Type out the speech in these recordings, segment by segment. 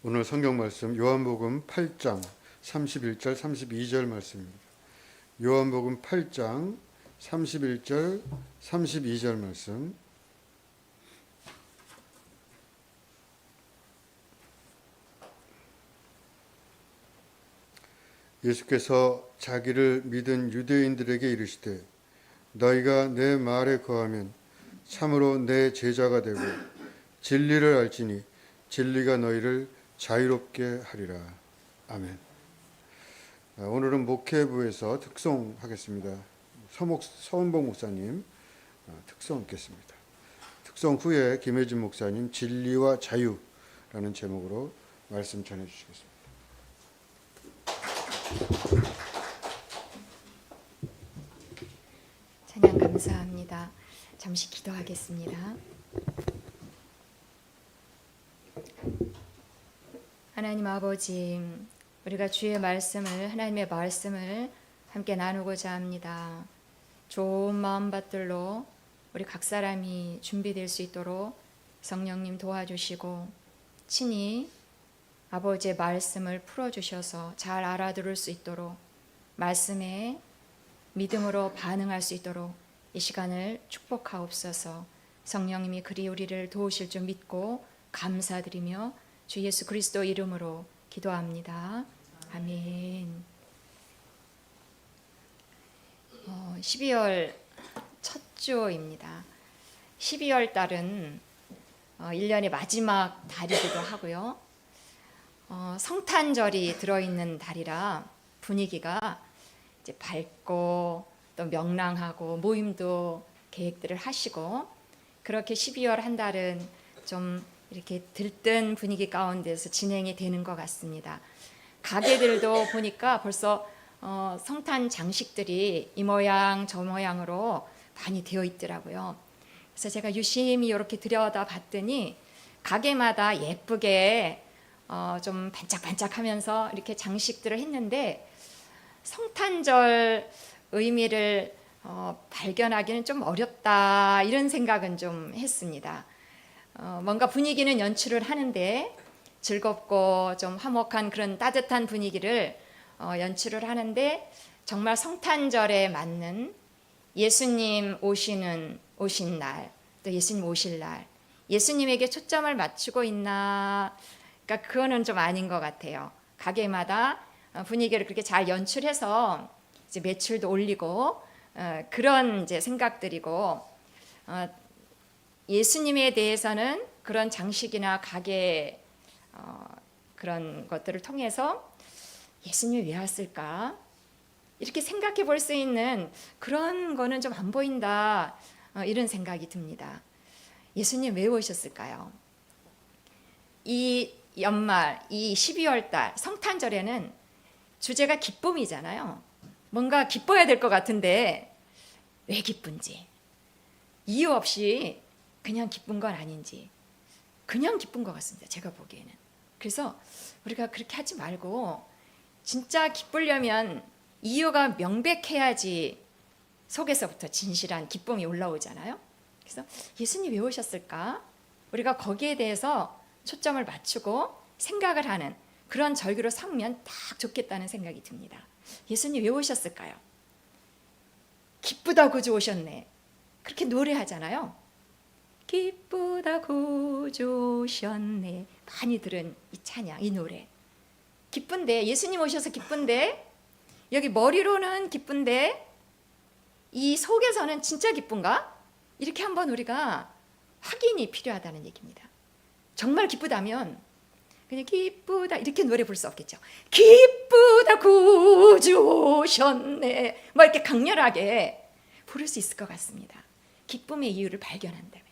오늘 성경 말씀 요한복음 8장 31절 32절 말씀입니다. 요한복음 8장 31절 32절 말씀. 예수께서 자기를 믿은 유대인들에게 이르시되 너희가 내 말에 거하면 참으로 내 제자가 되고 진리를 알지니 진리가 너희를 자유롭게 하리라. 아멘. 오늘은 목회부에서 특송하겠습니다. 서원복 목사님 특송 읽겠습니다. 특송 후에 김혜진 목사님 진리와 자유라는 제목으로 말씀 전해 주시겠습니다. 찬양 감사합니다. 잠시 기도하겠습니다. 하나님 아버지, 우리가 주의 말씀을, 하나님의 말씀을 함께 나누고자 합니다. 좋은 마음밭들로 우리 각 사람이 준비될 수 있도록 성령님 도와주시고 친히 아버지의 말씀을 풀어주셔서 잘 알아들을 수 있도록 말씀에 믿음으로 반응할 수 있도록 이 시간을 축복하옵소서. 성령님이 그리 우리를 도우실 줄 믿고 감사드리며 주 예수 그리스도 이름으로 기도합니다. 아멘. 12월 첫 주입니다. 12월 달은 1년의 마지막 달이기도 하고요. 성탄절이 들어있는 달이라 분위기가 이제 밝고 또 명랑하고 모임도 계획들을 하시고 그렇게 12월 한 달은 좀 이렇게 들뜬 분위기 가운데서 진행이 되는 것 같습니다. 가게들도 보니까 벌써 성탄 장식들이 이 모양 저 모양으로 많이 되어 있더라고요. 그래서 제가 유심히 이렇게 들여다봤더니 가게마다 예쁘게 좀 반짝반짝하면서 이렇게 장식들을 했는데 성탄절 의미를 발견하기는 좀 어렵다 이런 생각은 좀 했습니다. 뭔가 분위기는 연출을 하는데 즐겁고 좀 화목한 그런 따뜻한 분위기를 연출을 하는데 정말 성탄절에 맞는 예수님 오신 날, 또 예수님 오실 날, 예수님에게 초점을 맞추고 있나? 그러니까 그거는 좀 아닌 것 같아요. 가게마다 분위기를 그렇게 잘 연출해서 이제 매출도 올리고 그런 이제 생각들이고 예수님에 대해서는 그런 장식이나 가게 그런 것들을 통해서 예수님이 왜 왔을까? 이렇게 생각해 볼 수 있는 그런 거는 좀 안 보인다 이런 생각이 듭니다. 예수님 왜 오셨을까요? 이 연말, 이 12월 달 성탄절에는 주제가 기쁨이잖아요. 뭔가 기뻐야 될 것 같은데 왜 기쁜지, 이유 없이 그냥 기쁜 건 아닌지, 그냥 기쁜 것 같습니다. 제가 보기에는. 그래서 우리가 그렇게 하지 말고 진짜 기쁘려면 이유가 명백해야지 속에서부터 진실한 기쁨이 올라오잖아요. 그래서 예수님 왜 오셨을까? 우리가 거기에 대해서 초점을 맞추고 생각을 하는 그런 절기로 삼으면 딱 좋겠다는 생각이 듭니다. 예수님 왜 오셨을까요? 기쁘다 구주 오셨네. 그렇게 노래하잖아요. 기쁘다 구주 오셨네. 많이 들은 이 찬양, 이 노래. 기쁜데, 예수님 오셔서 기쁜데, 여기 머리로는 기쁜데 이 속에서는 진짜 기쁜가? 이렇게 한번 우리가 확인이 필요하다는 얘기입니다. 정말 기쁘다면 그냥 기쁘다 이렇게 노래 부를 수 없겠죠. 기쁘다 구주 오셨네 뭐 이렇게 강렬하게 부를 수 있을 것 같습니다. 기쁨의 이유를 발견한다면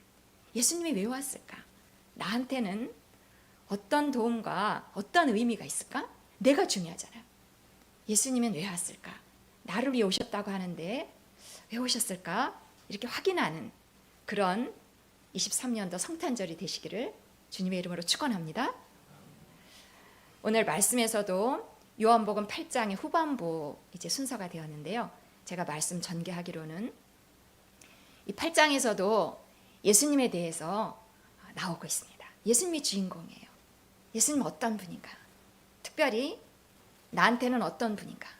예수님이 왜 왔을까? 나한테는 어떤 도움과 어떤 의미가 있을까? 내가 중요하잖아요. 예수님은 왜 왔을까? 나를 위해 오셨다고 하는데 왜 오셨을까? 이렇게 확인하는 그런 23년도 성탄절이 되시기를 주님의 이름으로 축원합니다. 오늘 말씀에서도 요한복음 8장의 후반부 이제 순서가 되었는데요. 제가 말씀 전개하기로는 이 8장에서도 예수님에 대해서 나오고 있습니다. 예수님이 주인공이에요. 예수님 어떤 분인가? 특별히 나한테는 어떤 분인가?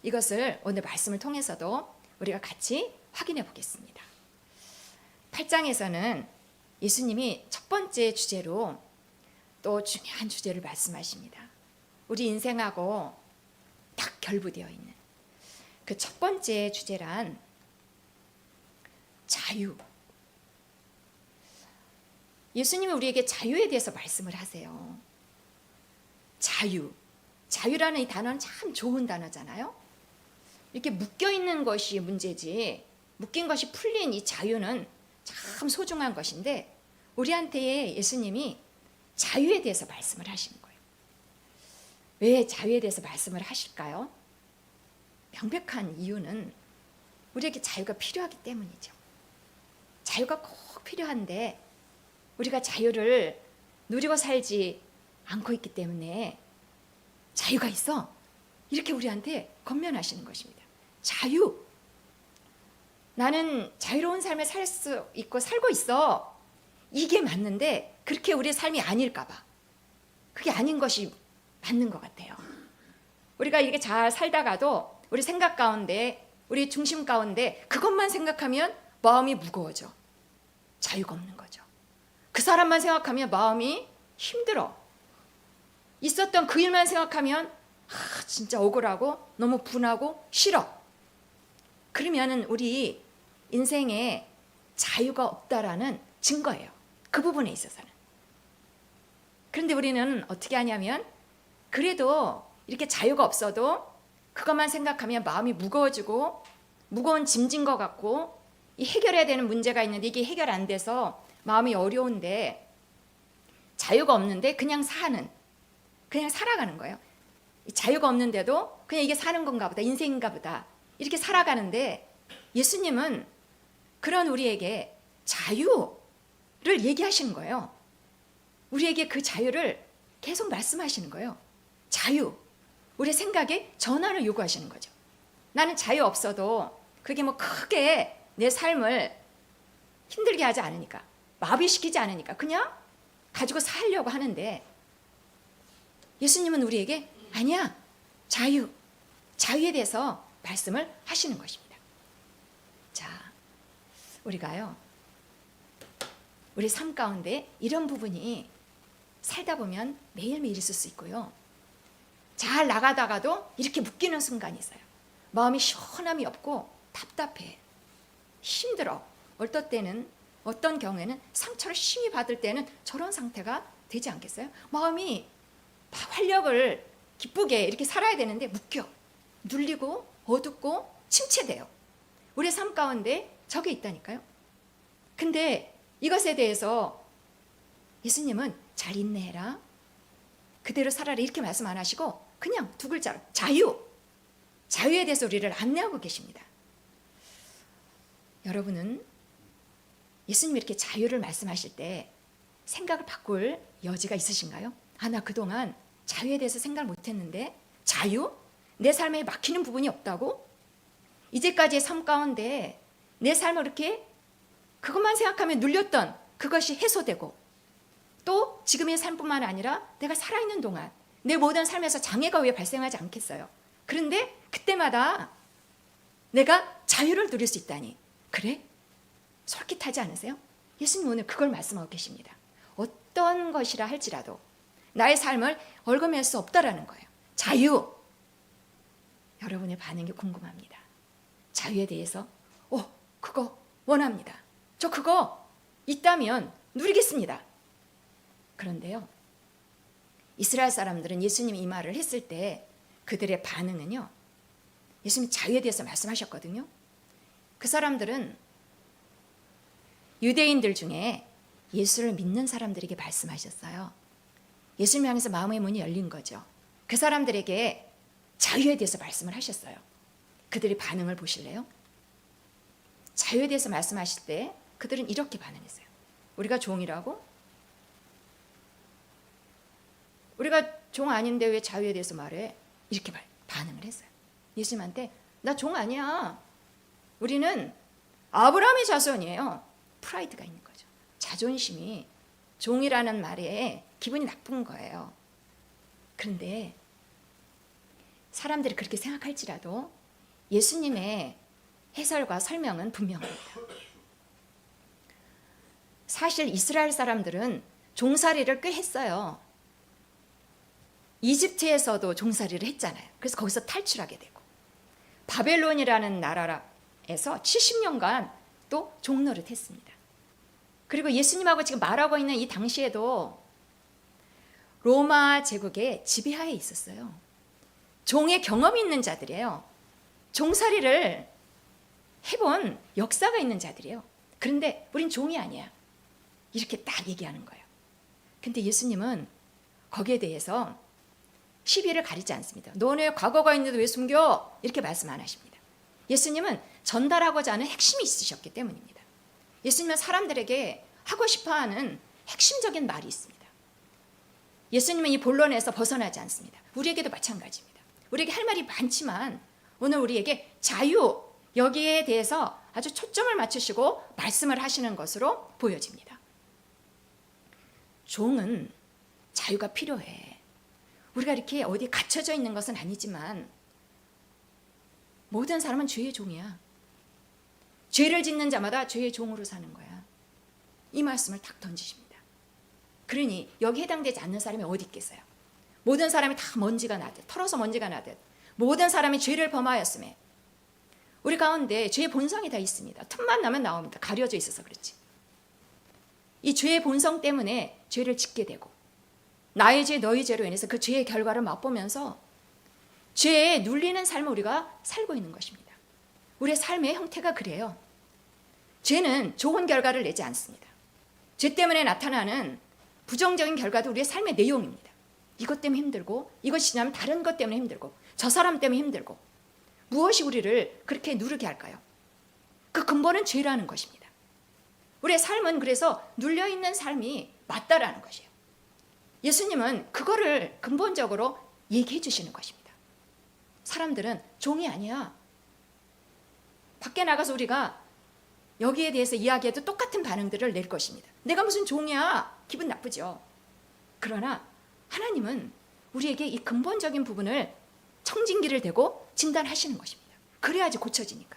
이것을 오늘 말씀을 통해서도 우리가 같이 확인해 보겠습니다. 8장에서는 예수님이 첫 번째 주제로 또 중요한 주제를 말씀하십니다. 우리 인생하고 딱 결부되어 있는 그 첫 번째 주제란 자유. 예수님이 우리에게 자유에 대해서 말씀을 하세요. 자유. 자유라는 이 단어는 참 좋은 단어잖아요. 이렇게 묶여 있는 것이 문제지, 묶인 것이 풀린 이 자유는 참 소중한 것인데, 우리한테 예수님이 자유에 대해서 말씀을 하시는 거예요. 왜 자유에 대해서 말씀을 하실까요? 명백한 이유는 우리에게 자유가 필요하기 때문이죠. 자유가 꼭 필요한데 우리가 자유를 누리고 살지 않고 있기 때문에 자유가 있어, 이렇게 우리한테 권면하시는 것입니다. 자유. 나는 자유로운 삶을 살 수 있고 살고 있어. 이게 맞는데 그렇게 우리의 삶이 아닐까 봐. 그게 아닌 것이 맞는 것 같아요. 우리가 이렇게 잘 살다가도 우리 생각 가운데, 우리 중심 가운데 그것만 생각하면 마음이 무거워져. 자유가 없는 거죠. 그 사람만 생각하면 마음이 힘들어. 있었던 그 일만 생각하면 진짜 억울하고 너무 분하고 싫어. 그러면은 우리 인생에 자유가 없다라는 증거예요. 그 부분에 있어서는. 그런데 우리는 어떻게 하냐면, 그래도 이렇게 자유가 없어도 그것만 생각하면 마음이 무거워지고 무거운 짐진 것 같고, 이 해결해야 되는 문제가 있는데 이게 해결 안 돼서 마음이 어려운데, 자유가 없는데 그냥 살아가는 거예요. 자유가 없는데도 그냥 이게 사는 건가 보다, 인생인가 보다, 이렇게 살아가는데, 예수님은 그런 우리에게 자유를 얘기하시는 거예요. 우리에게 그 자유를 계속 말씀하시는 거예요. 자유. 우리 생각에 전환을 요구하시는 거죠. 나는 자유 없어도 그게 뭐 크게 내 삶을 힘들게 하지 않으니까, 마비시키지 않으니까 그냥 가지고 살려고 하는데, 예수님은 우리에게 아니야, 자유에 대해서 말씀을 하시는 것입니다. 자, 우리가요, 우리 삶 가운데 이런 부분이 살다 보면 매일매일 있을 수 있고요, 잘 나가다가도 이렇게 묶이는 순간이 있어요. 마음이 시원함이 없고 답답해, 힘들어. 어떤 경우에는 상처를 심히 받을 때는 저런 상태가 되지 않겠어요? 마음이 막 활력을 기쁘게 이렇게 살아야 되는데 묶여, 눌리고 어둡고 침체돼요. 우리 삶 가운데 저게 있다니까요. 근데 이것에 대해서 예수님은 잘 인내해라, 그대로 살아라, 이렇게 말씀 안 하시고 그냥 두 글자로 자유에 대해서 우리를 안내하고 계십니다. 여러분은 예수님이 이렇게 자유를 말씀하실 때 생각을 바꿀 여지가 있으신가요? 나 그동안 자유에 대해서 생각을 못했는데, 자유? 내 삶에 막히는 부분이 없다고? 이제까지의 삶 가운데 내 삶을 이렇게 그것만 생각하면 눌렸던 그것이 해소되고, 또 지금의 삶뿐만 아니라 내가 살아있는 동안 내 모든 삶에서 장애가 왜 발생하지 않겠어요? 그런데 그때마다 내가 자유를 누릴 수 있다니, 그래? 솔깃하지 않으세요? 예수님 오늘 그걸 말씀하고 계십니다. 어떤 것이라 할지라도 나의 삶을 얽어맬 수 없다라는 거예요. 자유. 여러분의 반응이 궁금합니다. 자유에 대해서 그거 원합니다. 저 그거 있다면 누리겠습니다. 그런데요, 이스라엘 사람들은 예수님이 이 말을 했을 때 그들의 반응은요, 예수님이 자유에 대해서 말씀하셨거든요. 그 사람들은 유대인들 중에 예수를 믿는 사람들에게 말씀하셨어요. 예수님 향해서 마음의 문이 열린 거죠. 그 사람들에게 자유에 대해서 말씀을 하셨어요. 그들의 반응을 보실래요? 자유에 대해서 말씀하실 때 그들은 이렇게 반응했어요. 우리가 종이라고? 우리가 종 아닌데 왜 자유에 대해서 말해? 이렇게 반응을 했어요. 예수님한테 나 종 아니야. 우리는 아브라함의 자손이에요. 프라이드가 있는 거죠. 자존심이 종이라는 말에 기분이 나쁜 거예요. 그런데 사람들이 그렇게 생각할지라도 예수님의 해설과 설명은 분명합니다. 사실 이스라엘 사람들은 종살이를 꽤 했어요. 이집트에서도 종살이를 했잖아요. 그래서 거기서 탈출하게 되고 바벨론이라는 나라에서 70년간 또 종노릇 했습니다. 그리고 예수님하고 지금 말하고 있는 이 당시에도 로마 제국의 지배하에 있었어요. 종의 경험이 있는 자들이에요. 종살이를 해본 역사가 있는 자들이에요. 그런데 우린 종이 아니야. 이렇게 딱 얘기하는 거예요. 근데 예수님은 거기에 대해서 시비를 가리지 않습니다. 너네 과거가 있는데 왜 숨겨? 이렇게 말씀 안 하십니다. 예수님은 전달하고자 하는 핵심이 있으셨기 때문입니다. 예수님은 사람들에게 하고 싶어하는 핵심적인 말이 있습니다. 예수님은 이 본론에서 벗어나지 않습니다. 우리에게도 마찬가지입니다. 우리에게 할 말이 많지만 오늘 우리에게 자유, 여기에 대해서 아주 초점을 맞추시고 말씀을 하시는 것으로 보여집니다. 종은 자유가 필요해. 우리가 이렇게 어디 갇혀져 있는 것은 아니지만 모든 사람은 죄의 종이야. 죄를 짓는 자마다 죄의 종으로 사는 거야. 이 말씀을 딱 던지십니다. 그러니 여기 해당되지 않는 사람이 어디 있겠어요? 모든 사람이 다 먼지가 나듯, 털어서 먼지가 나듯 모든 사람이 죄를 범하였음에 우리 가운데 죄의 본성이 다 있습니다. 틈만 나면 나옵니다. 가려져 있어서 그렇지. 이 죄의 본성 때문에 죄를 짓게 되고 나의 죄 너희 죄로 인해서 그 죄의 결과를 맛보면서 죄에 눌리는 삶을 우리가 살고 있는 것입니다. 우리의 삶의 형태가 그래요. 죄는 좋은 결과를 내지 않습니다. 죄 때문에 나타나는 부정적인 결과도 우리의 삶의 내용입니다. 이것 때문에 힘들고 이것이 지나면 다른 것 때문에 힘들고 저 사람 때문에 힘들고 무엇이 우리를 그렇게 누르게 할까요? 그 근본은 죄라는 것입니다. 우리의 삶은 그래서 눌려있는 삶이 맞다라는 것이에요. 예수님은 그거를 근본적으로 얘기해 주시는 것입니다. 사람들은 종이 아니야. 밖에 나가서 우리가 여기에 대해서 이야기해도 똑같은 반응들을 낼 것입니다. 내가 무슨 종이야? 기분 나쁘죠. 그러나 하나님은 우리에게 이 근본적인 부분을 청진기를 대고 진단하시는 것입니다. 그래야지 고쳐지니까.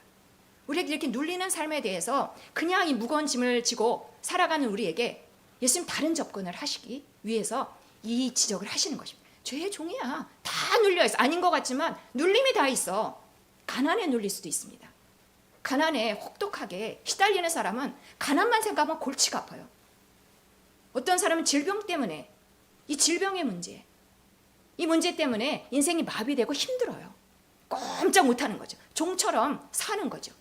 우리에게 이렇게 눌리는 삶에 대해서 그냥 이 무거운 짐을 지고 살아가는 우리에게 예수님 다른 접근을 하시기 위해서 이 지적을 하시는 것입니다. 죄의 종이야. 다 눌려있어. 아닌 것 같지만 눌림이 다 있어. 가난에 눌릴 수도 있습니다. 가난에 혹독하게 시달리는 사람은 가난만 생각하면 골치가 아파요. 어떤 사람은 질병 때문에 이 질병의 문제, 이 문제 때문에 인생이 마비되고 힘들어요. 꼼짝 못하는 거죠. 종처럼 사는 거죠.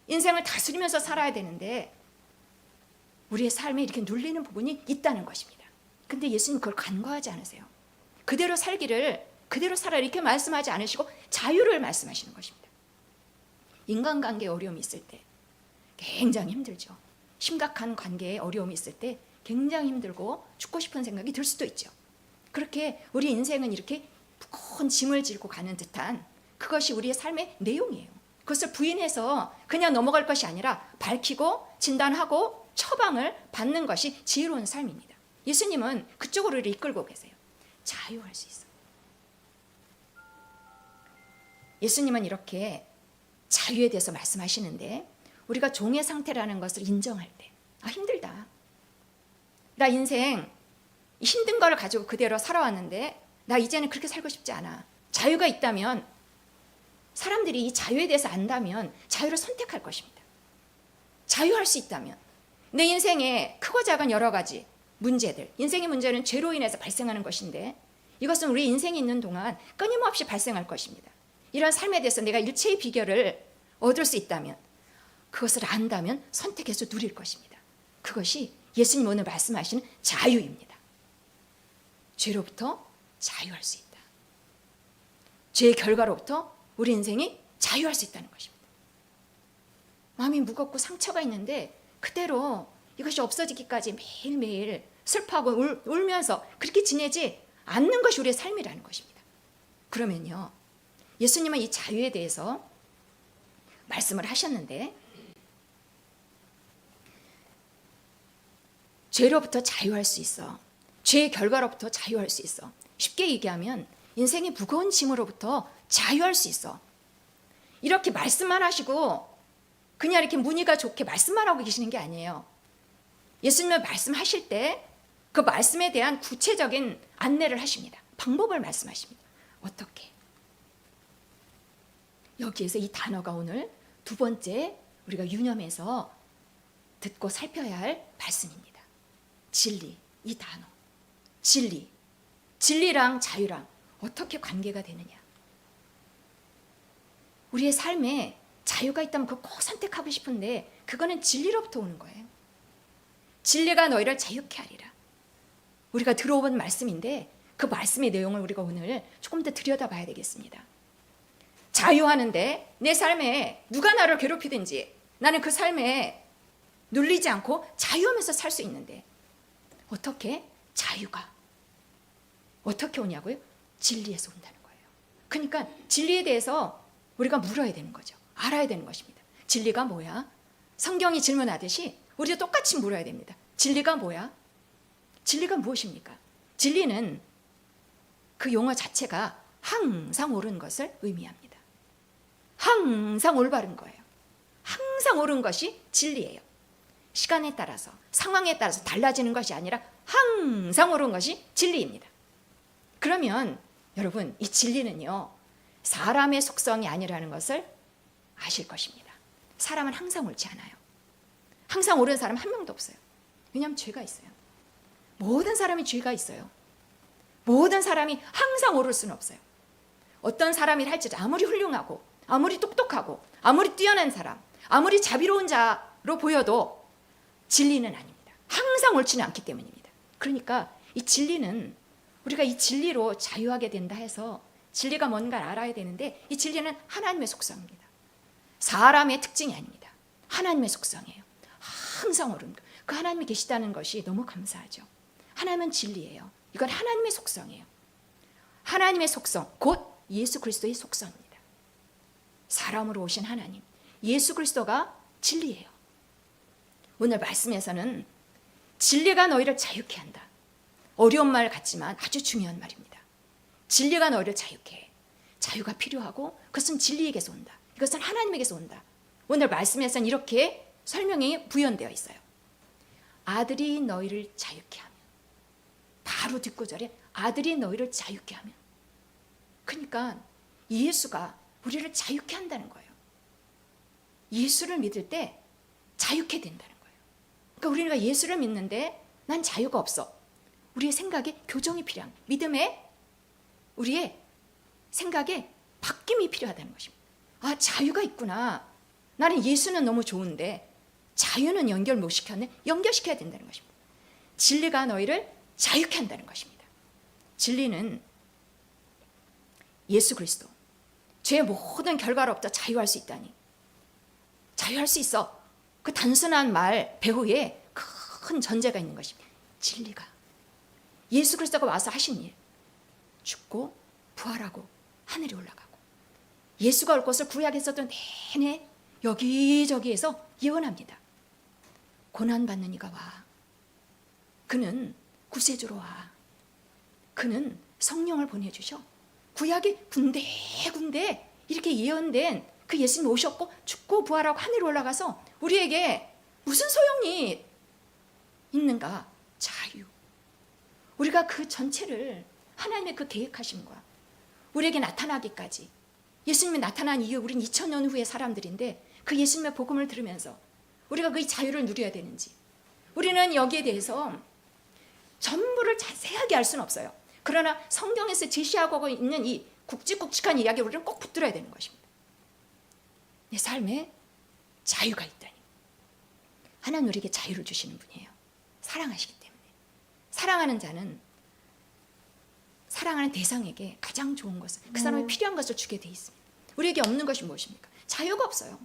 인생을 다스리면서 살아야 되는데 우리의 삶에 이렇게 눌리는 부분이 있다는 것입니다. 근데 예수님 그걸 간과하지 않으세요. 그대로 살기를 그대로 살아 이렇게 말씀하지 않으시고 자유를 말씀하시는 것입니다. 인간관계에 어려움이 있을 때 굉장히 힘들죠. 심각한 관계에 어려움이 있을 때 굉장히 힘들고 죽고 싶은 생각이 들 수도 있죠. 그렇게 우리 인생은 이렇게 무거운 짐을 지고 가는 듯한 그것이 우리의 삶의 내용이에요. 그것을 부인해서 그냥 넘어갈 것이 아니라 밝히고 진단하고 처방을 받는 것이 지혜로운 삶입니다. 예수님은 그쪽으로 우리를 이끌고 계세요. 자유할 수 있어요. 예수님은 이렇게 자유에 대해서 말씀하시는데 우리가 종의 상태라는 것을 인정할 때 힘들다. 나 인생 힘든 걸 가지고 그대로 살아왔는데 나 이제는 그렇게 살고 싶지 않아. 자유가 있다면 사람들이 이 자유에 대해서 안다면 자유를 선택할 것입니다. 자유할 수 있다면 내 인생에 크고 작은 여러 가지 문제들, 인생의 문제는 죄로 인해서 발생하는 것인데 이것은 우리 인생이 있는 동안 끊임없이 발생할 것입니다. 이런 삶에 대해서 내가 일체의 비결을 얻을 수 있다면 그것을 안다면 선택해서 누릴 것입니다. 그것이 예수님 오늘 말씀하시는 자유입니다. 죄로부터 자유할 수 있다. 죄의 결과로부터 우리 인생이 자유할 수 있다는 것입니다. 마음이 무겁고 상처가 있는데 그대로 이것이 없어지기까지 매일매일 슬퍼하고 울면서 그렇게 지내지 않는 것이 우리의 삶이라는 것입니다. 그러면요, 예수님은 이 자유에 대해서 말씀을 하셨는데 죄로부터 자유할 수 있어. 죄의 결과로부터 자유할 수 있어. 쉽게 얘기하면 인생의 무거운 짐으로부터 자유할 수 있어. 이렇게 말씀만 하시고 그냥 이렇게 문의가 좋게 말씀만 하고 계시는 게 아니에요. 예수님은 말씀하실 때 그 말씀에 대한 구체적인 안내를 하십니다. 방법을 말씀하십니다. 어떻게? 여기에서 이 단어가 오늘 두 번째 우리가 유념해서 듣고 살펴야 할 말씀입니다. 진리, 이 단어. 진리. 진리랑 자유랑 어떻게 관계가 되느냐. 우리의 삶에 자유가 있다면 그거 꼭 선택하고 싶은데 그거는 진리로부터 오는 거예요. 진리가 너희를 자유케 하리라. 우리가 들어본 말씀인데 그 말씀의 내용을 우리가 오늘 조금 더 들여다봐야 되겠습니다. 자유하는데 내 삶에 누가 나를 괴롭히든지 나는 그 삶에 눌리지 않고 자유하면서 살 수 있는데 어떻게? 자유가 어떻게 오냐고요? 진리에서 온다는 거예요. 그러니까 진리에 대해서 우리가 물어야 되는 거죠. 알아야 되는 것입니다. 진리가 뭐야? 성경이 질문하듯이 우리도 똑같이 물어야 됩니다. 진리가 뭐야? 진리가 무엇입니까? 진리는 그 용어 자체가 항상 옳은 것을 의미합니다. 항상 올바른 거예요. 항상 옳은 것이 진리예요. 시간에 따라서 상황에 따라서 달라지는 것이 아니라 항상 옳은 것이 진리입니다. 그러면 여러분 이 진리는요 사람의 속성이 아니라는 것을 아실 것입니다. 사람은 항상 옳지 않아요. 항상 옳은 사람 한 명도 없어요. 왜냐하면 죄가 있어요. 모든 사람이 죄가 있어요. 모든 사람이 항상 옳을 수는 없어요. 어떤 사람이 할지라도 아무리 훌륭하고 아무리 똑똑하고 아무리 뛰어난 사람 아무리 자비로운 자로 보여도 진리는 아닙니다. 항상 옳지는 않기 때문입니다. 그러니까 이 진리는 우리가 이 진리로 자유하게 된다 해서 진리가 뭔가를 알아야 되는데 이 진리는 하나님의 속성입니다. 사람의 특징이 아닙니다. 하나님의 속성이에요. 항상 옳은 것. 그 하나님이 계시다는 것이 너무 감사하죠. 하나님은 진리예요. 이건 하나님의 속성이에요. 하나님의 속성, 곧 예수 그리스도의 속성입니다. 사람으로 오신 하나님, 예수 그리스도가 진리예요. 오늘 말씀에서는 진리가 너희를 자유케 한다. 어려운 말 같지만 아주 중요한 말입니다. 진리가 너희를 자유케 해. 자유가 필요하고 그것은 진리에게서 온다. 이것은 하나님에게서 온다. 오늘 말씀에서는 이렇게 설명이 부연되어 있어요. 아들이 너희를 자유케 하면 바로 뒷구절에 아들이 너희를 자유케 하면 그러니까 예수가 우리를 자유케 한다는 거예요. 예수를 믿을 때 자유케 된다는 거예요. 그러니까 우리가 예수를 믿는데 난 자유가 없어. 우리의 생각에 교정이 필요한 믿음에 우리의 생각에 바뀜이 필요하다는 것입니다. 아 자유가 있구나. 나는 예수는 너무 좋은데 자유는 연결 못 시켰네. 연결시켜야 된다는 것입니다. 진리가 너희를 자유케 한다는 것입니다. 진리는 예수 그리스도 죄의 모든 결과로부터 자유할 수 있다니 자유할 수 있어. 그 단순한 말 배후에 큰 전제가 있는 것입니다. 진리가 예수 그리스도가 와서 하신 일 죽고 부활하고 하늘에 올라가고 예수가 올 것을 구약에서도 내내 여기저기에서 예언합니다. 고난받는 이가 와. 그는 구세주로 와. 그는 성령을 보내주셔. 구약에 군데군데 이렇게 예언된 그 예수님이 오셨고 죽고 부활하고 하늘에 올라가서 우리에게 무슨 소용이 있는가? 자유. 우리가 그 전체를 하나님의 그 계획하심과 우리에게 나타나기까지 예수님이 나타난 이후 우리는 2000년 후의 사람들인데 그 예수님의 복음을 들으면서 우리가 그 자유를 누려야 되는지 우리는 여기에 대해서 전부를 자세하게 알 수는 없어요. 그러나 성경에서 제시하고 있는 이 굵직굵직한 이야기에 우리는 꼭 붙들어야 되는 것입니다. 내 삶에 자유가 있다니. 하나님 우리에게 자유를 주시는 분이에요. 사랑하시기 때문에. 사랑하는 자는 사랑하는 대상에게 가장 좋은 것을 그 사람이 필요한 것을 주게 돼 있습니다. 우리에게 없는 것이 무엇입니까? 자유가 없어요.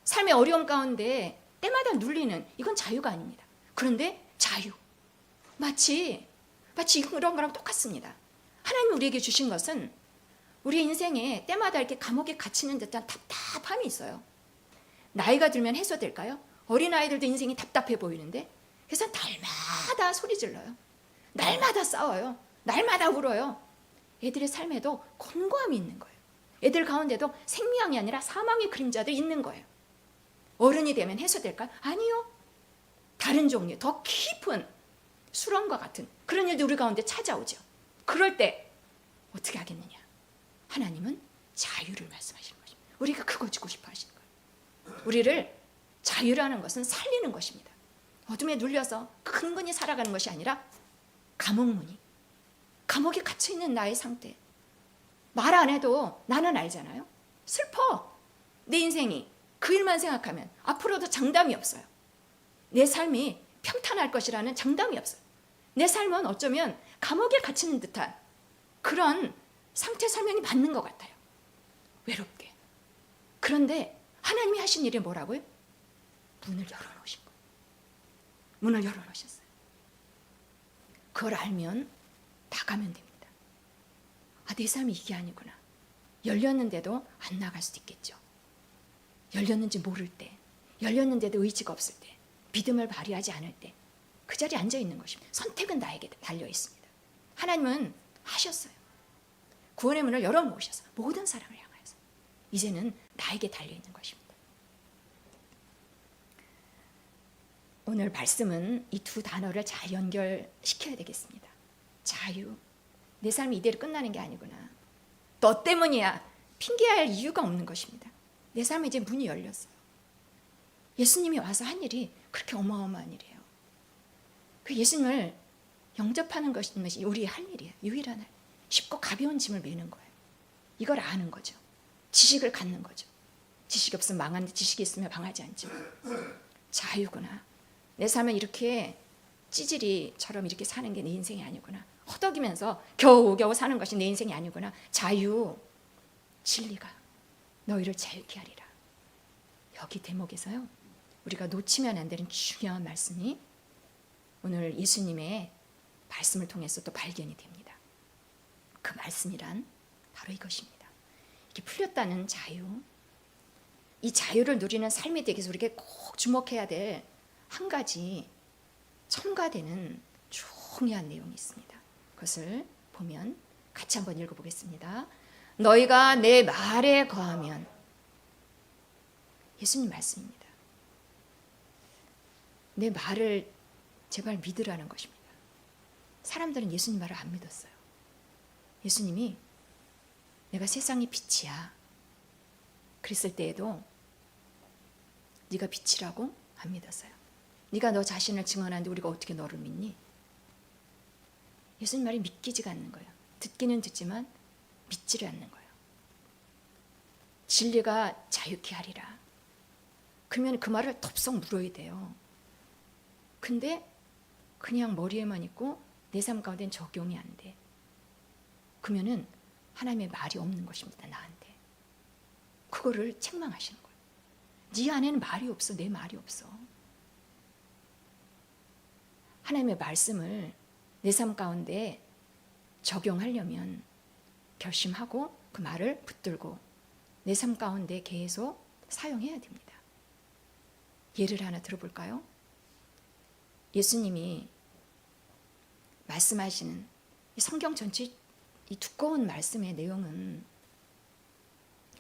삶의 어려움 가운데 때마다 눌리는 이건 자유가 아닙니다. 그런데 자유 마치 이런 거랑 똑같습니다. 하나님이 우리에게 주신 것은 우리의 인생에 때마다 이렇게 감옥에 갇히는 듯한 답답함이 있어요. 나이가 들면 해소될까요? 어린아이들도 인생이 답답해 보이는데 그래서 날마다 소리 질러요. 날마다 싸워요. 날마다 울어요. 애들의 삶에도 곤고함이 있는 거예요. 애들 가운데도 생명이 아니라 사망의 그림자도 있는 거예요. 어른이 되면 해소될까요? 아니요. 다른 종류, 더 깊은 수렁과 같은 그런 일도 우리 가운데 찾아오죠. 그럴 때 어떻게 하겠느냐? 하나님은 자유를 말씀하시는 것입니다. 우리가 그거 주고 싶어 하시는 거예요. 우리를 자유라는 것은 살리는 것입니다. 어둠에 눌려서 근근히 살아가는 것이 아니라 감옥에 갇혀있는 나의 상태. 말 안 해도 나는 알잖아요. 슬퍼. 내 인생이 그 일만 생각하면 앞으로도 장담이 없어요. 내 삶이 평탄할 것이라는 장담이 없어요. 내 삶은 어쩌면 감옥에 갇히는 듯한 그런 상태 설명이 맞는 것 같아요. 외롭게. 그런데 하나님이 하신 일이 뭐라고요? 문을 열어놓으신 거예요. 문을 열어놓으셨어요. 그걸 알면 다 가면 됩니다. 아, 내 삶이 이게 아니구나. 열렸는데도 안 나갈 수도 있겠죠. 열렸는지 모를 때, 열렸는데도 의지가 없을 때, 믿음을 발휘하지 않을 때 그 자리에 앉아 있는 것입니다. 선택은 나에게 달려 있습니다. 하나님은 하셨어요. 구원의 문을 열어놓으셔서 모든 사람을 향하여서 이제는 나에게 달려 있는 것입니다. 오늘 말씀은 이 두 단어를 잘 연결시켜야 되겠습니다. 자유. 내 삶이 이대로 끝나는 게 아니구나. 너 때문이야. 핑계할 이유가 없는 것입니다. 내 삶에 이제 문이 열렸어요. 예수님이 와서 한 일이 그렇게 어마어마한 일이에요. 그 예수님을 영접하는 것이 우리의 할 일이에요. 유일한 할. 쉽고 가벼운 짐을 메는 거예요. 이걸 아는 거죠. 지식을 갖는 거죠. 지식이 없으면 망하는데 지식이 있으면 망하지 않죠. 자유구나. 내 삶은 이렇게 찌질이처럼 이렇게 사는 게 내 인생이 아니구나. 허덕이면서 겨우겨우 사는 것이 내 인생이 아니구나. 자유, 진리가 너희를 자유케 하리라. 여기 대목에서요. 우리가 놓치면 안 되는 중요한 말씀이 오늘 예수님의 말씀을 통해서 또 발견이 됩니다. 그 말씀이란 바로 이것입니다. 이게 풀렸다는 자유. 이 자유를 누리는 삶이 되기 위해서 우리가 꼭 주목해야 될 한 가지 첨가되는 중요한 내용이 있습니다. 그것을 보면 같이 한번 읽어보겠습니다. 너희가 내 말에 거하면. 예수님 말씀입니다. 내 말을 제발 믿으라는 것입니다. 사람들은 예수님 말을 안 믿었어요. 예수님이 내가 세상의 빛이야 그랬을 때에도 네가 빛이라고 안 믿었어요. 네가 너 자신을 증언하는데 우리가 어떻게 너를 믿니? 예수님 말이 믿기지가 않는 거예요. 듣기는 듣지만 믿지를 않는 거예요. 진리가 자유케 하리라. 그러면 그 말을 덥석 물어야 돼요. 근데 그냥 머리에만 있고 내 삶 가운데는 적용이 안 돼. 그러면은 하나님의 말이 없는 것입니다. 나한테. 그거를 책망하시는 거예요. 네 안에는 말이 없어. 내 말이 없어. 하나님의 말씀을 내 삶 가운데 적용하려면 결심하고 그 말을 붙들고 내 삶 가운데 계속 사용해야 됩니다. 예를 하나 들어볼까요? 예수님이 말씀하시는 이 성경 전체 이 두꺼운 말씀의 내용은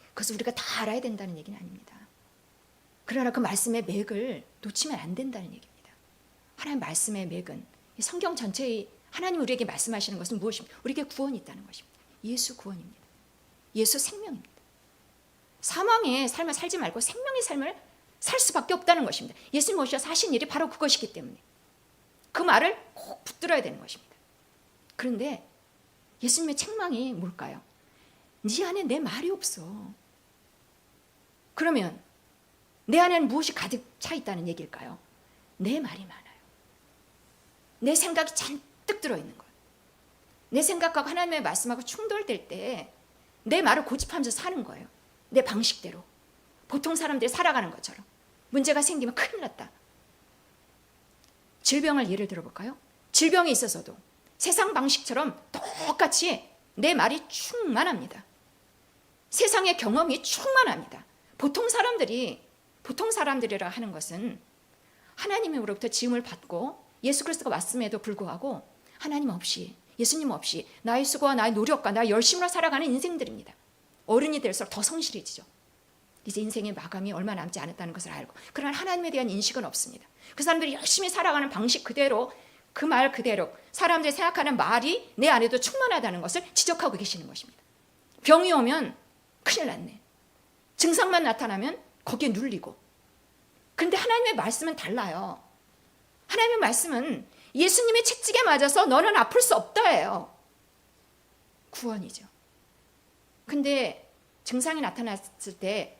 그것을 우리가 다 알아야 된다는 얘기는 아닙니다. 그러나 그 말씀의 맥을 놓치면 안 된다는 얘기입니다. 하나님 말씀의 맥은 성경 전체의 하나님 우리에게 말씀하시는 것은 무엇입니까? 우리에게 구원이 있다는 것입니다. 예수 구원입니다. 예수 생명입니다. 사망의 삶을 살지 말고 생명의 삶을 살 수밖에 없다는 것입니다. 예수님 오셔서 하신 일이 바로 그것이기 때문에 그 말을 꼭 붙들어야 되는 것입니다. 그런데 예수님의 책망이 뭘까요? 네 안에 내 말이 없어. 그러면 내 안에는 무엇이 가득 차 있다는 얘기일까요? 내 말이 많아요. 내 생각이 잔뜩 들어있는 거예요. 내 생각하고 하나님의 말씀하고 충돌될 때 내 말을 고집하면서 사는 거예요. 내 방식대로. 보통 사람들이 살아가는 것처럼. 문제가 생기면 큰일 났다. 질병을 예를 들어볼까요? 질병이 있어서도 세상 방식처럼 똑같이 내 말이 충만합니다. 세상의 경험이 충만합니다. 보통 사람들이라 하는 것은 하나님으로부터 지음을 받고 예수 그리스도가 왔음에도 불구하고 하나님 없이, 예수님 없이 나의 수고와 나의 노력과 나의 열심으로 살아가는 인생들입니다. 어른이 될수록 더 성실해지죠. 이제 인생의 마감이 얼마 남지 않았다는 것을 알고, 그러나 하나님에 대한 인식은 없습니다. 그 사람들이 열심히 살아가는 방식 그대로, 그 말 그대로 사람들이 생각하는 말이 내 안에도 충만하다는 것을 지적하고 계시는 것입니다. 병이 오면 큰일 났네. 증상만 나타나면 거기에 눌리고. 근데 하나님의 말씀은 달라요. 하나님의 말씀은 예수님의 채찍에 맞아서 너는 아플 수 없다예요. 구원이죠. 근데 증상이 나타났을 때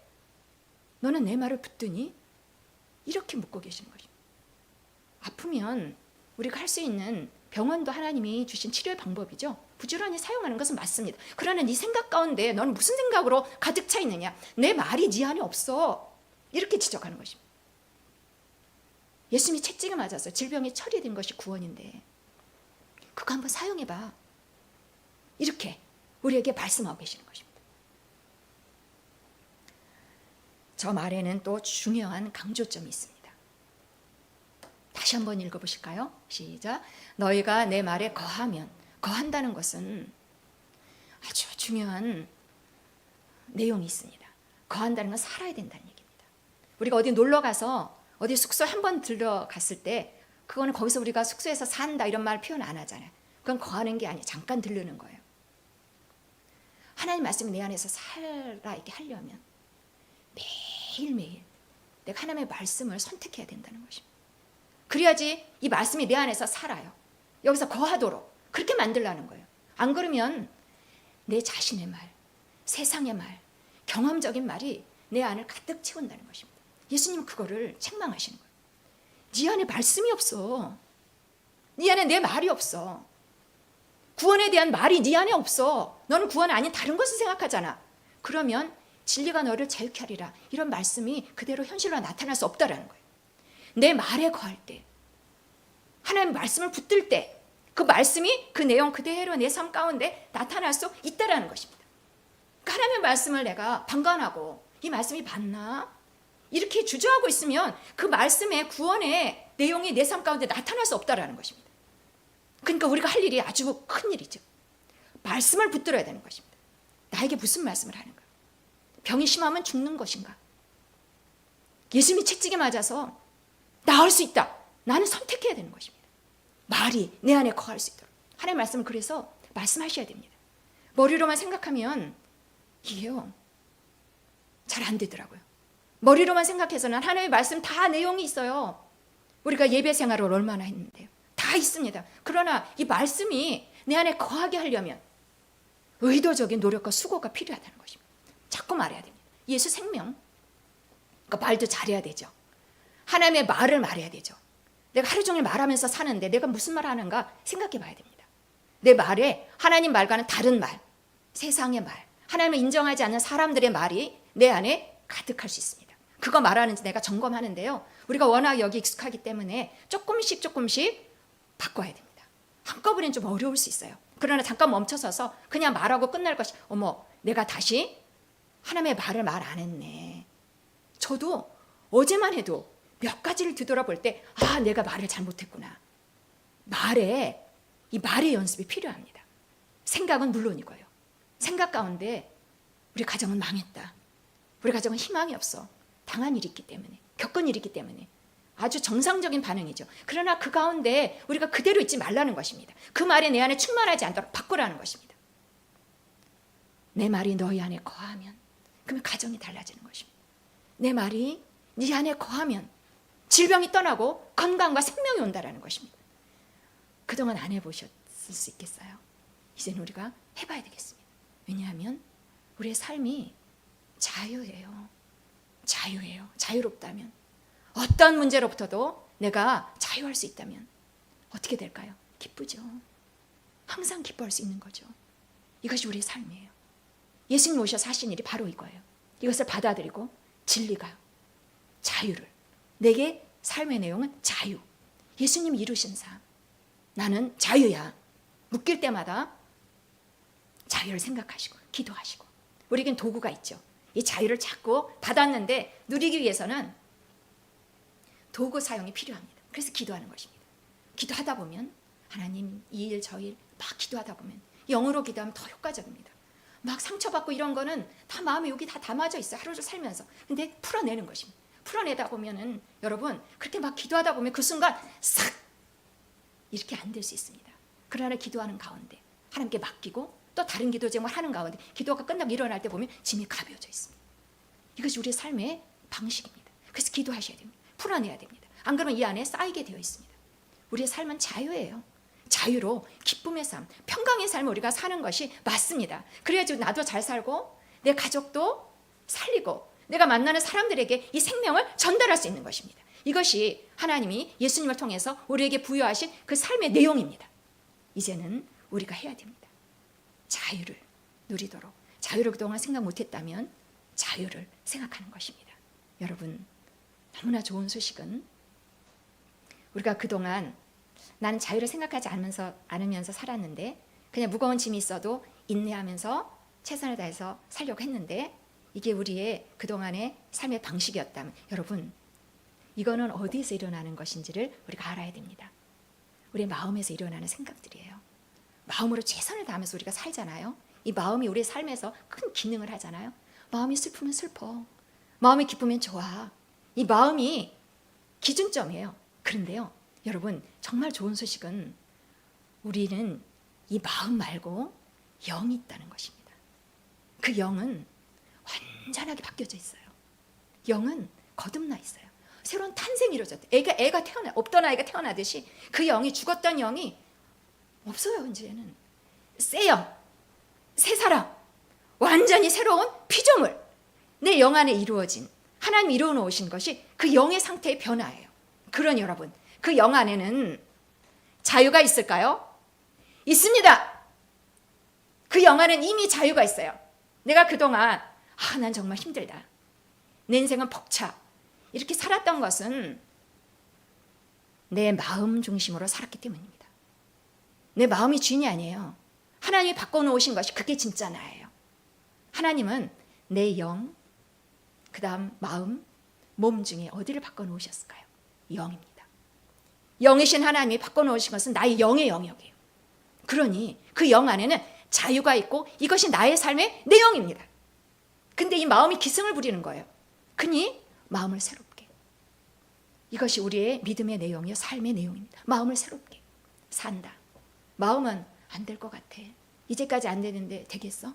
너는 내 말을 붙드니? 이렇게 묻고 계시는 것입니다. 아프면 우리가 할 수 있는 병원도 하나님이 주신 치료의 방법이죠. 부지런히 사용하는 것은 맞습니다. 그러나 네 생각 가운데 너는 무슨 생각으로 가득 차 있느냐? 내 말이 네 안에 없어. 이렇게 지적하는 것입니다. 예수님이 채찍에 맞아서 질병이 처리된 것이 구원인데 그거 한번 사용해봐. 이렇게 우리에게 말씀하고 계시는 것입니다. 저 말에는 또 중요한 강조점이 있습니다. 다시 한번 읽어보실까요? 시작. 너희가 내 말에 거하면, 거한다는 것은 아주 중요한 내용이 있습니다. 거한다는 건 살아야 된다는 얘기입니다. 우리가 어디 놀러 가서 어디 숙소 한 번 들러갔을 때 그거는 거기서 우리가 숙소에서 산다 이런 말 표현 안 하잖아요. 그건 거하는 게 아니에요. 잠깐 들르는 거예요. 하나님 말씀이 내 안에서 살아있게 하려면 매일매일 내가 하나님의 말씀을 선택해야 된다는 것입니다. 그래야지 이 말씀이 내 안에서 살아요. 여기서 거하도록 그렇게 만들라는 거예요. 안 그러면 내 자신의 말, 세상의 말, 경험적인 말이 내 안을 가득 채운다는 것입니다. 예수님은 그거를 책망하시는 거예요. 네 안에 말씀이 없어. 네 안에 내 말이 없어. 구원에 대한 말이 네 안에 없어. 너는 구원 아닌 다른 것을 생각하잖아. 그러면 진리가 너를 자유케 하리라. 이런 말씀이 그대로 현실로 나타날 수 없다라는 거예요. 내 말에 거할 때, 하나님 말씀을 붙들 때 그 말씀이 그 내용 그대로 내 삶 가운데 나타날 수 있다라는 것입니다. 그러니까 하나님의 말씀을 내가 방관하고 이 말씀이 맞나? 이렇게 주저하고 있으면 그 말씀의 구원의 내용이 내 삶 가운데 나타날 수 없다라는 것입니다. 그러니까 우리가 할 일이 아주 큰 일이죠. 말씀을 붙들어야 되는 것입니다. 나에게 무슨 말씀을 하는가? 병이 심하면 죽는 것인가? 예수님이 채찍에 맞아서 나을 수 있다. 나는 선택해야 되는 것입니다. 말이 내 안에 거할 수 있도록. 하나님의 말씀을 그래서 말씀하셔야 됩니다. 머리로만 생각하면 이게요, 잘 안 되더라고요. 머리로만 생각해서는 하나님의 말씀 다 내용이 있어요. 우리가 예배 생활을 얼마나 했는데요. 다 있습니다. 그러나 이 말씀이 내 안에 거하게 하려면 의도적인 노력과 수고가 필요하다는 것입니다. 자꾸 말해야 됩니다. 예수 생명. 그러니까 말도 잘해야 되죠. 하나님의 말을 말해야 되죠. 내가 하루 종일 말하면서 사는데 내가 무슨 말 하는가 생각해 봐야 됩니다. 내 말에 하나님 말과는 다른 말, 세상의 말, 하나님을 인정하지 않는 사람들의 말이 내 안에 가득할 수 있습니다. 그거 말하는지 내가 점검하는데요. 우리가 워낙 여기 익숙하기 때문에 조금씩 바꿔야 됩니다. 한꺼번엔 좀 어려울 수 있어요. 그러나 잠깐 멈춰서서 그냥 말하고 끝날 것이, 어머, 내가 다시 하나님의 말을 말 안 했네. 저도 어제만 해도 몇 가지를 뒤돌아볼 때, 아, 내가 말을 잘못했구나. 이 말의 연습이 필요합니다. 생각은 물론이고요. 생각 가운데 우리 가정은 망했다. 우리 가정은 희망이 없어. 당한 일이 있기 때문에, 겪은 일이 있기 때문에 아주 정상적인 반응이죠. 그러나 그 가운데 우리가 그대로 있지 말라는 것입니다. 그 말이 내 안에 충만하지 않도록 바꾸라는 것입니다. 내 말이 너희 안에 거하면, 그러면 가정이 달라지는 것입니다. 내 말이 네 안에 거하면 질병이 떠나고 건강과 생명이 온다라는 것입니다. 그동안 안 해보셨을 수 있겠어요? 이제는 우리가 해봐야 되겠습니다. 왜냐하면 우리의 삶이 자유예요. 자유예요. 자유롭다면, 어떤 문제로부터도 내가 자유할 수 있다면 어떻게 될까요? 기쁘죠. 항상 기뻐할 수 있는 거죠. 이것이 우리의 삶이에요. 예수님 오셔서 하신 일이 바로 이거예요. 이것을 받아들이고 진리가, 자유를, 내게 삶의 내용은 자유. 예수님이 이루신 삶. 나는 자유야. 묶일 때마다 자유를 생각하시고 기도하시고. 우리에겐 도구가 있죠. 이 자유를 자꾸 받았는데 누리기 위해서는 도구 사용이 필요합니다. 그래서 기도하는 것입니다. 기도하다 보면 하나님 이 일 저 일 막 기도하다 보면 영으로 기도하면 더 효과적입니다. 막 상처받고 이런 거는 다 마음에 여기 다 담아져 있어요. 하루를 살면서. 근데 풀어내는 것입니다. 풀어내다 보면은 여러분 그렇게 막 기도하다 보면 그 순간 싹 이렇게 안 될 수 있습니다. 그러나 기도하는 가운데 하나님께 맡기고 또 다른 기도 제목을 하는 가운데 기도가 끝나고 일어날 때 보면 짐이 가벼워져 있습니다. 이것이 우리의 삶의 방식입니다. 그래서 기도하셔야 됩니다. 풀어내야 됩니다. 안 그러면 이 안에 쌓이게 되어 있습니다. 우리의 삶은 자유예요. 자유로 기쁨의 삶, 평강의 삶을 우리가 사는 것이 맞습니다. 그래야지 나도 잘 살고 내 가족도 살리고 내가 만나는 사람들에게 이 생명을 전달할 수 있는 것입니다. 이것이 하나님이 예수님을 통해서 우리에게 부여하신 그 삶의 내용입니다. 이제는 우리가 해야 됩니다. 자유를 누리도록. 자유를 그동안 생각 못했다면 자유를 생각하는 것입니다. 여러분, 너무나 좋은 소식은 우리가 그동안 나는 자유를 생각하지 않으면서 살았는데 그냥 무거운 짐이 있어도 인내하면서 최선을 다해서 살려고 했는데 이게 우리의 그동안의 삶의 방식이었다면 여러분, 이거는 어디에서 일어나는 것인지를 우리가 알아야 됩니다. 우리의 마음에서 일어나는 생각들이에요. 마음으로 최선을 다하면서 우리가 살잖아요. 이 마음이 우리의 삶에서 큰 기능을 하잖아요. 마음이 슬프면 슬퍼. 마음이 기쁘면 좋아. 이 마음이 기준점이에요. 그런데요, 여러분, 정말 좋은 소식은 우리는 이 마음 말고 영이 있다는 것입니다. 그 영은 완전하게 바뀌어져 있어요. 영은 거듭나 있어요. 새로운 탄생이 이루어졌대. 애가 없던 아이가 태어나듯이 그 영이, 죽었던 영이 없어요. 이제는 새 영, 새 사람, 완전히 새로운 피조물, 내 영 안에 이루어진 하나님이 이루어 놓으신 것이 그 영의 상태의 변화예요. 그러니 여러분, 그 영 안에는 자유가 있을까요? 있습니다. 그 영 안에는 이미 자유가 있어요. 내가 그동안 난 정말 힘들다, 내 인생은 벅차, 이렇게 살았던 것은 내 마음 중심으로 살았기 때문입니다. 내 마음이 주인이 아니에요. 하나님이 바꿔놓으신 것이 그게 진짜 나예요. 하나님은 내 영, 그 다음 마음, 몸 중에 어디를 바꿔놓으셨을까요? 영입니다. 영이신 하나님이 바꿔놓으신 것은 나의 영의 영역이에요. 그러니 그 영 안에는 자유가 있고 이것이 나의 삶의 내용입니다. 근데 이 마음이 기승을 부리는 거예요. 그니 마음을 새롭게. 이것이 우리의 믿음의 내용이요, 삶의 내용입니다. 마음을 새롭게 산다. 마음은 안 될 것 같아. 이제까지 안 되는데 되겠어?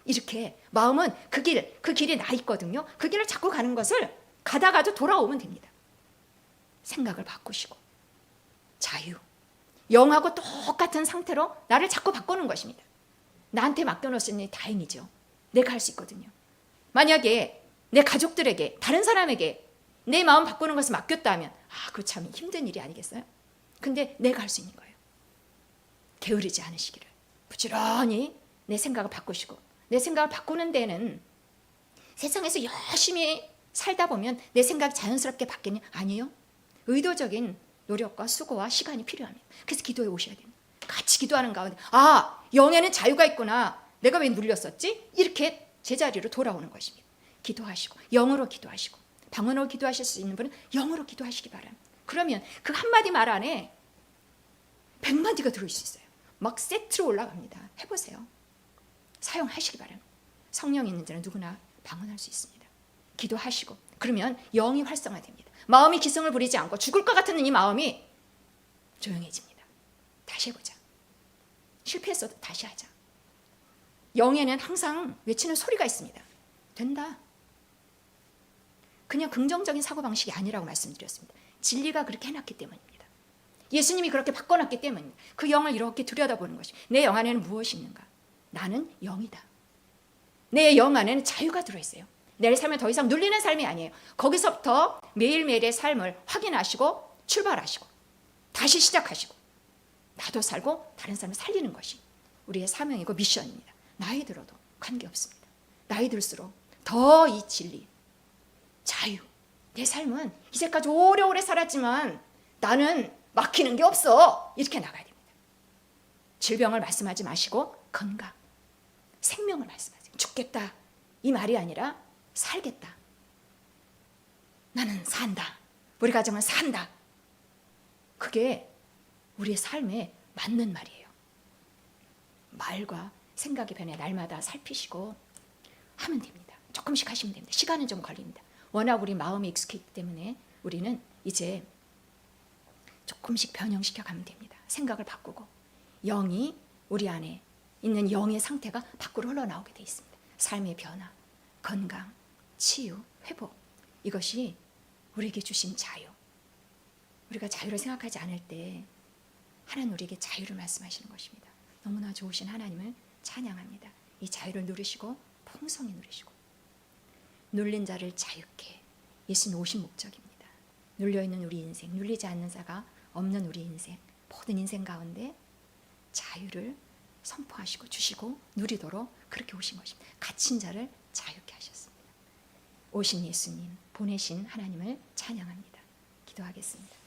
이렇게 마음은 그 길이 나 있거든요. 그 길을 자꾸 가는 것을 가다가도 돌아오면 됩니다. 생각을 바꾸시고 자유, 영하고 똑같은 상태로 나를 자꾸 바꾸는 것입니다. 나한테 맡겨놓으니 다행이죠. 내가 할 수 있거든요. 만약에 내 가족들에게, 다른 사람에게 내 마음 바꾸는 것을 맡겼다면 그거 참 힘든 일이 아니겠어요? 근데 내가 할 수 있는 거예요. 게으르지 않으시기를 부지런히 내 생각을 바꾸시고, 내 생각을 바꾸는 데는 세상에서 열심히 살다 보면 내 생각이 자연스럽게 바뀌냐? 아니에요. 의도적인 노력과 수고와 시간이 필요합니다. 그래서 기도에 오셔야 됩니다. 같이 기도하는 가운데 영에는 자유가 있구나, 내가 왜 눌렸었지? 이렇게 제자리로 돌아오는 것입니다. 기도하시고 영으로 기도하시고, 방언으로 기도하실 수 있는 분은 영으로 기도하시기 바랍니다. 그러면 그 한마디 말 안에 100마디가 들어올 수 있어요. 막 세트로 올라갑니다. 해보세요. 사용하시기 바랍니다. 성령 있는 자는 누구나 방언할 수 있습니다. 기도하시고 그러면 영이 활성화됩니다. 마음이 기승을 부리지 않고 죽을 것 같은 이 마음이 조용해집니다. 다시 해보자. 실패했어도 다시 하자. 영에는 항상 외치는 소리가 있습니다. 된다. 그냥 긍정적인 사고방식이 아니라고 말씀드렸습니다. 진리가 그렇게 해놨기 때문입니다. 예수님이 그렇게 바꿔놨기 때문입니다. 그 영을 이렇게 들여다보는 것이, 내 영 안에는 무엇이 있는가? 나는 영이다. 내 영 안에는 자유가 들어있어요. 내 삶을 더 이상 눌리는 삶이 아니에요. 거기서부터 매일매일의 삶을 확인하시고 출발하시고 다시 시작하시고 나도 살고 다른 사람을 살리는 것이 우리의 사명이고 미션입니다. 나이 들어도 관계없습니다. 나이 들수록 더 이 진리, 자유, 내 삶은 이제까지 오래오래 살았지만 나는 막히는 게 없어, 이렇게 나가야 됩니다. 질병을 말씀하지 마시고 건강, 생명을 말씀하세요. 죽겠다 이 말이 아니라 살겠다, 나는 산다, 우리 가정은 산다. 그게 우리의 삶에 맞는 말이에요. 말과 생각의 변화 날마다 살피시고 하면 됩니다. 조금씩 하시면 됩니다. 시간은 좀 걸립니다. 워낙 우리 마음이 익숙했기 때문에 우리는 이제 조금씩 변형시켜 가면 됩니다. 생각을 바꾸고 영이 우리 안에 있는 영의 상태가 밖으로 흘러나오게 돼 있습니다. 삶의 변화, 건강, 치유, 회복, 이것이 우리에게 주신 자유. 우리가 자유를 생각하지 않을 때 하나님 우리에게 자유를 말씀하시는 것입니다. 너무나 좋으신 하나님을 찬양합니다. 이 자유를 누리시고 풍성히 누리시고 눌린 자를 자유케 예수님 오신 목적입니다. 눌려있는 우리 인생, 눌리지 않는 자가 없는 우리 인생, 모든 인생 가운데 자유를 선포하시고 주시고 누리도록 그렇게 오신 것입니다. 갇힌 자를 자유케 하셨습니다. 오신 예수님, 보내신 하나님을 찬양합니다. 기도하겠습니다.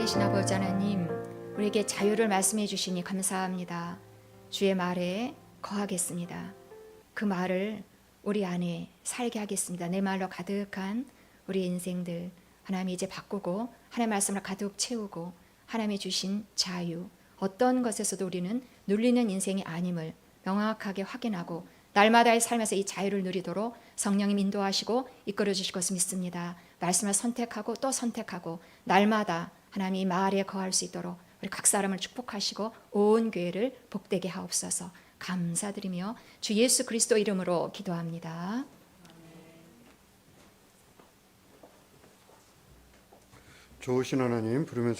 살아계신 아버지 하나님, 우리에게 자유를 말씀해 주시니 감사합니다. 주의 말에 거하겠습니다. 그 말을 우리 안에 살게 하겠습니다. 내 말로 가득한 우리 인생들 하나님이 이제 바꾸고 하나님의 말씀을 가득 채우고 하나님이 주신 자유, 어떤 것에서도 우리는 눌리는 인생이 아님을 명확하게 확인하고 날마다의 삶에서 이 자유를 누리도록 성령님 인도하시고 이끌어 주실 것을 믿습니다. 말씀을 선택하고 또 선택하고 날마다 하나님이 말에 거할 수 있도록 우리 각 사람을 축복하시고 온 교회를 복되게 하옵소서. 감사드리며 주 예수 그리스도 이름으로 기도합니다. 좋으신 하나님 부르면서